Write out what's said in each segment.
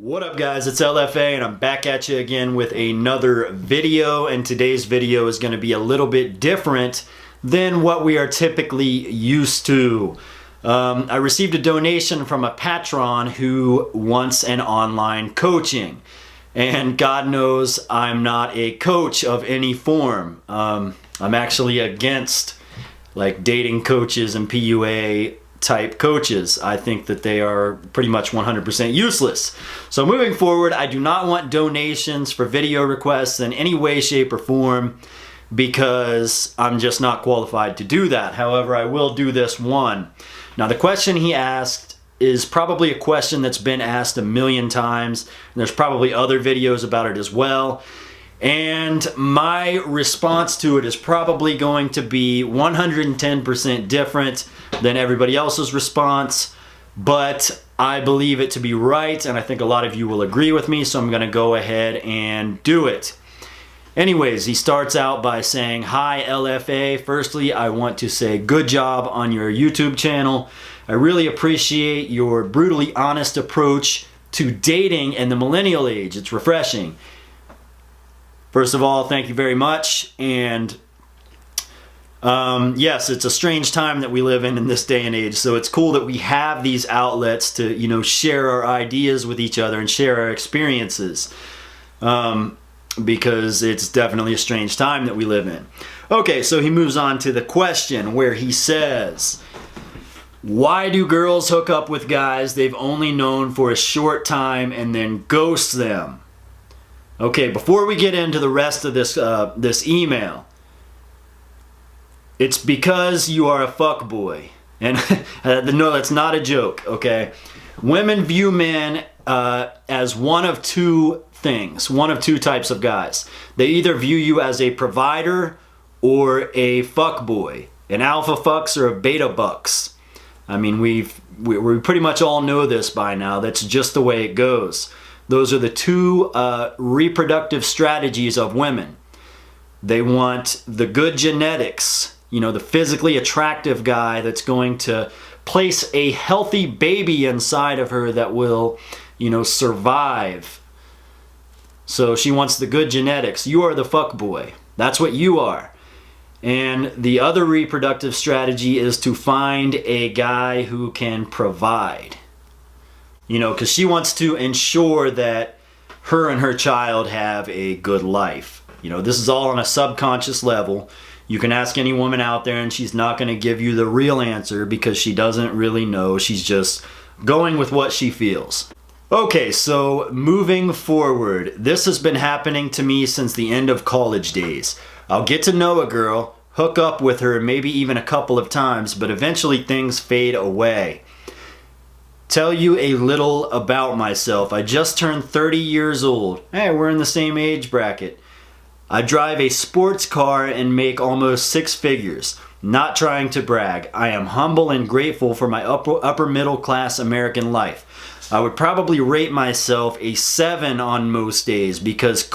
What up guys, it's LFA and I'm back at you again with another video, and today's video is going to be a little bit different than what we are typically used to. I received a donation from a patron who wants an online coaching, and God knows I'm not a coach of any form. I'm actually against like dating coaches and PUA type coaches. I think that they are pretty much 100% useless. So moving forward, I do not want donations for video requests in any way, shape, or form because I'm just not qualified to do that. However, I will do this one. Now, the question he asked is probably a question that's been asked a million times, and there's probably other videos about it as well. And my response to it is probably going to be 110% different than everybody else's response, but I believe it to be right, and I think a lot of you will agree with me, so I'm going to go ahead and do it. Anyways, he starts out by saying, "Hi LFA, firstly I want to say good job on your YouTube channel. I really appreciate your brutally honest approach to dating in the millennial age. It's refreshing." First of all, thank you very much, and yes, it's a strange time that we live in this day and age, so it's cool that we have these outlets to, you know, share our ideas with each other and share our experiences, because it's definitely a strange time that we live in. Okay, so he moves on to the question where he says, "Why do girls hook up with guys they've only known for a short time and then ghost them?" Okay, before we get into the rest of this email, it's because you are a fuckboy. And no, that's not a joke, okay? Women view men as one of two things, one of two types of guys. They either view you as a provider or a fuckboy, an alpha fucks or a beta bucks. I mean, we pretty much all know this by now. That's just the way it goes. Those are the two reproductive strategies of women. They want the good genetics, you know, the physically attractive guy that's going to place a healthy baby inside of her that will, you know, survive. So she wants the good genetics. You are the fuckboy. That's what you are. And the other reproductive strategy is to find a guy who can provide. You know, because she wants to ensure that her and her child have a good life. You know, this is all on a subconscious level. You can ask any woman out there and she's not going to give you the real answer because she doesn't really know. She's just going with what she feels. Okay, so moving forward, this has been happening to me since the end of college days. I'll get to know a girl, hook up with her maybe even a couple of times, but eventually things fade away. Tell you a little about myself. I just turned 30 years old. Hey, we're in the same age bracket. I drive a sports car and make almost six figures. Not trying to brag. I am humble and grateful for my upper middle class American life. I would probably rate myself a 7 on most days because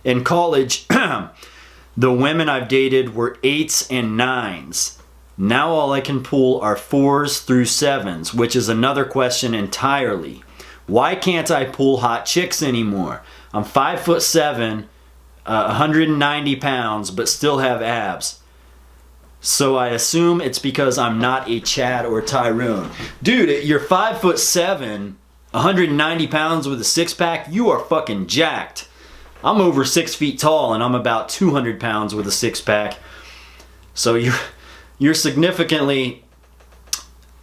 in college, the women I've dated were 8s and 9s. Now all I can pull are 4s through 7s, which is another question entirely. Why can't I pull hot chicks anymore? I'm 5'7", 190 pounds, but still have abs. So I assume it's because I'm not a Chad or Tyrone. Dude, you're 5'7", 190 pounds with a six-pack, you are fucking jacked. I'm over 6 feet tall and I'm about 200 pounds with a six-pack. So you're significantly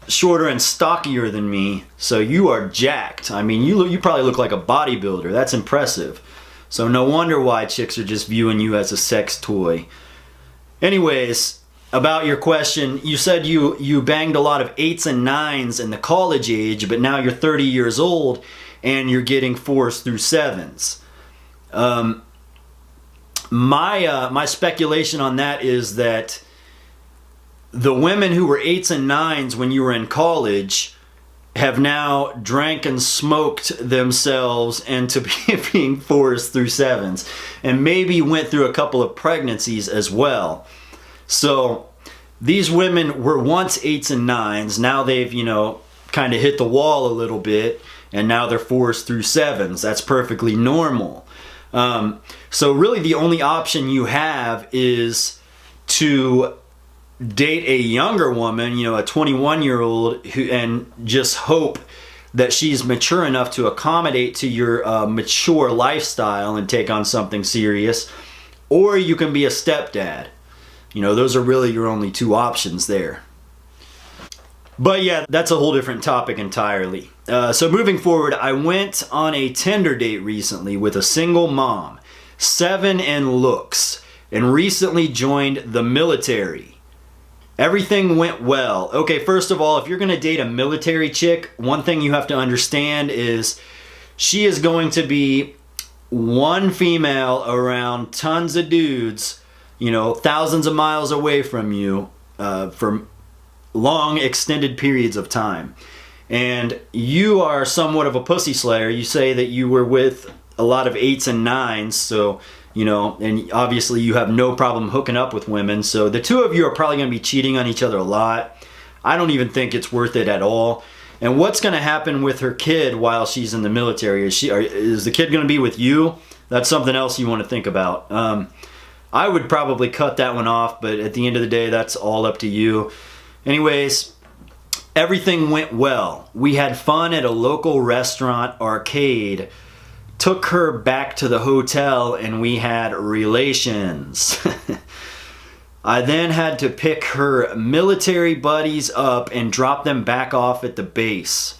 shorter and stockier than me, so you are jacked. I mean, you probably look like a bodybuilder. That's impressive. So no wonder why chicks are just viewing you as a sex toy. Anyways, about your question, you said you banged a lot of 8s and 9s in the college age, but now you're 30 years old and you're getting 4s through 7s. My speculation on that is that the women who were 8s and 9s when you were in college have now drank and smoked themselves into being 4s through 7s, and maybe went through a couple of pregnancies as well. So these women were once 8s and 9s. Now they've, you know, kind of hit the wall a little bit, and now they're 4s through 7s. That's perfectly normal. So really the only option you have is to date a younger woman, you know, a 21-year-old, and just hope that she's mature enough to accommodate to your mature lifestyle and take on something serious. Or you can be a stepdad. You know, those are really your only two options there. But yeah, that's a whole different topic entirely. So moving forward, I went on a Tinder date recently with a single mom, 7 in looks, and recently joined the military. Everything went well. Okay, first of all, if you're gonna date a military chick, one thing you have to understand is she is going to be one female around tons of dudes, you know, thousands of miles away from you for long extended periods of time. And you are somewhat of a pussy slayer. You say that you were with a lot of 8s and 9s, so, you know, and obviously you have no problem hooking up with women, so the two of you are probably going to be cheating on each other a lot. I don't even think it's worth it at all. And what's going to happen with her kid while she's in the military? Is the kid going to be with you? That's something else you want to think about. I would probably cut that one off, but at the end of the day, that's all up to you. Anyways, everything went well. We had fun at a local restaurant arcade, took her back to the hotel, and we had relations. I then had to pick her military buddies up and drop them back off at the base.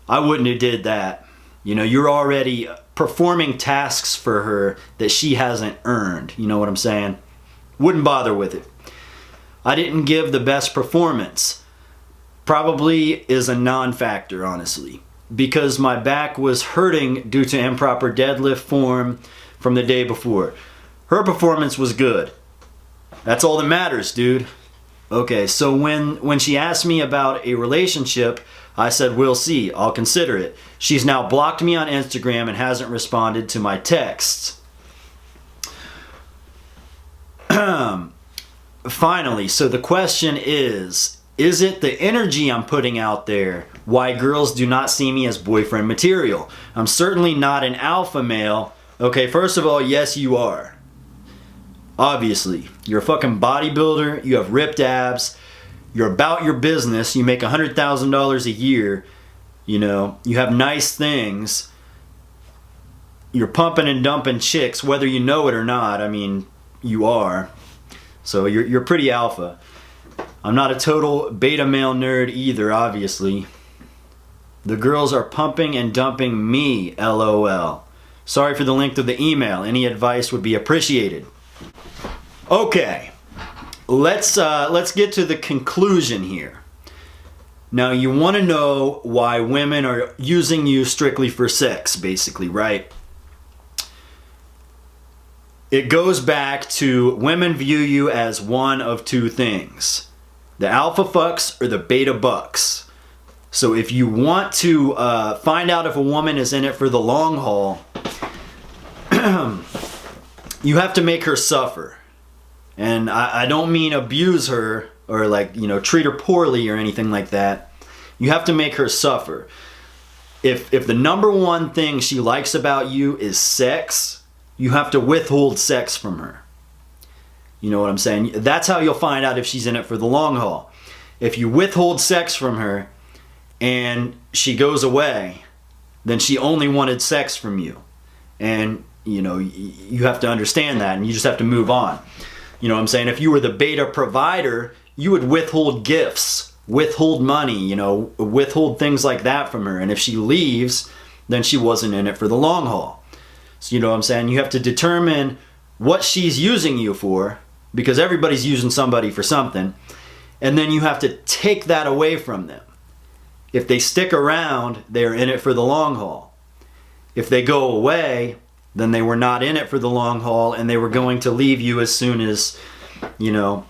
I wouldn't have did that. You know, you're already performing tasks for her that she hasn't earned. You know what I'm saying? Wouldn't bother with it. I didn't give the best performance. Probably is a non-factor, honestly, because my back was hurting due to improper deadlift form from the day before. Her performance was good. That's all that matters, dude. Okay, so when she asked me about a relationship, I said, we'll see, I'll consider it. She's now blocked me on Instagram and hasn't responded to my texts. Finally, so the question is it the energy I'm putting out there why girls do not see me as boyfriend material? I'm certainly not an alpha male. Okay, first of all, yes you are. Obviously, you're a fucking bodybuilder, you have ripped abs, you're about your business, you make $100,000 a year, you know, you have nice things, you're pumping and dumping chicks, whether you know it or not. I mean, you are. So you're pretty alpha. I'm not a total beta male nerd either, obviously. The girls are pumping and dumping me, LOL. Sorry for the length of the email. Any advice would be appreciated. Okay, let's get to the conclusion here. Now, you want to know why women are using you strictly for sex, basically, right? It goes back to women view you as one of two things: the alpha fucks or the beta bucks. So if you want to find out if a woman is in it for the long haul, you have to make her suffer. And I don't mean abuse her or, like, you know, treat her poorly or anything like that. You have to make her suffer. If the number one thing she likes about you is sex, you have to withhold sex from her. You know what I'm saying? That's how you'll find out if she's in it for the long haul. If you withhold sex from her and she goes away, then she only wanted sex from you. And, you know, you have to understand that, and you just have to move on. You know what I'm saying? If you were the beta provider, you would withhold gifts, withhold money, you know, withhold things like that from her. And if she leaves, then she wasn't in it for the long haul. So, you know what I'm saying? You have to determine what she's using you for, because everybody's using somebody for something. And then you have to take that away from them. If they stick around, they're in it for the long haul. If they go away, then they were not in it for the long haul, and they were going to leave you as soon as, you know,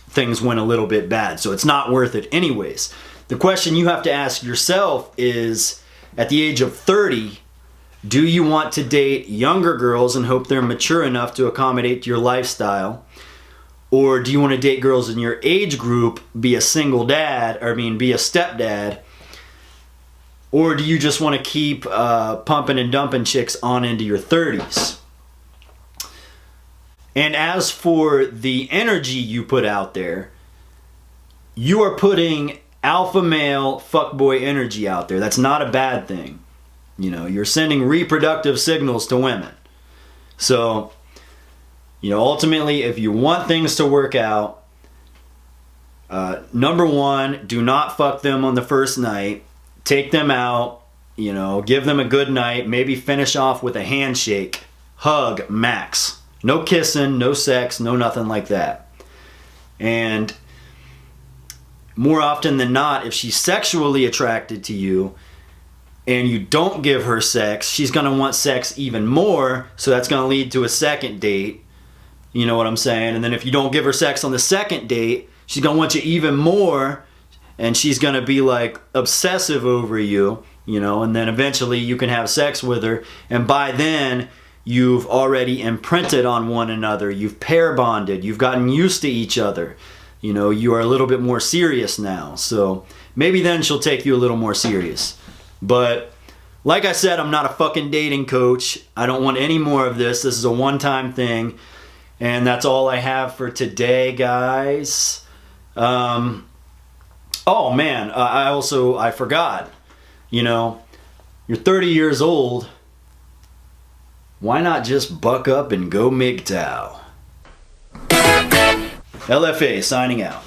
things went a little bit bad. So it's not worth it anyways. The question you have to ask yourself is, at the age of 30, do you want to date younger girls and hope they're mature enough to accommodate your lifestyle? Or do you want to date girls in your age group, be a single dad, or be a stepdad, Or do you just want to keep pumping and dumping chicks on into your 30s? And as for the energy you put out there, you are putting alpha male fuckboy energy out there. That's not a bad thing. You know, you're sending reproductive signals to women. So, you know, ultimately, if you want things to work out, number one, do not fuck them on the first night. Take them out, you know, give them a good night, maybe finish off with a handshake, hug, max. No kissing, no sex, no nothing like that. And more often than not, if she's sexually attracted to you and you don't give her sex, she's going to want sex even more, so that's going to lead to a second date. You know what I'm saying? And then if you don't give her sex on the second date, she's going to want you even more, and she's going to be like obsessive over you, you know, and then eventually you can have sex with her, and by then you've already imprinted on one another, you've pair bonded, you've gotten used to each other, you know, you are a little bit more serious now, so maybe then she'll take you a little more serious. But like I said, I'm not a fucking dating coach. I don't want any more of this. This is a one-time thing, and that's all I have for today, guys. Oh man, I forgot, you know, you're 30 years old, why not just buck up and go MGTOW? LFA signing out.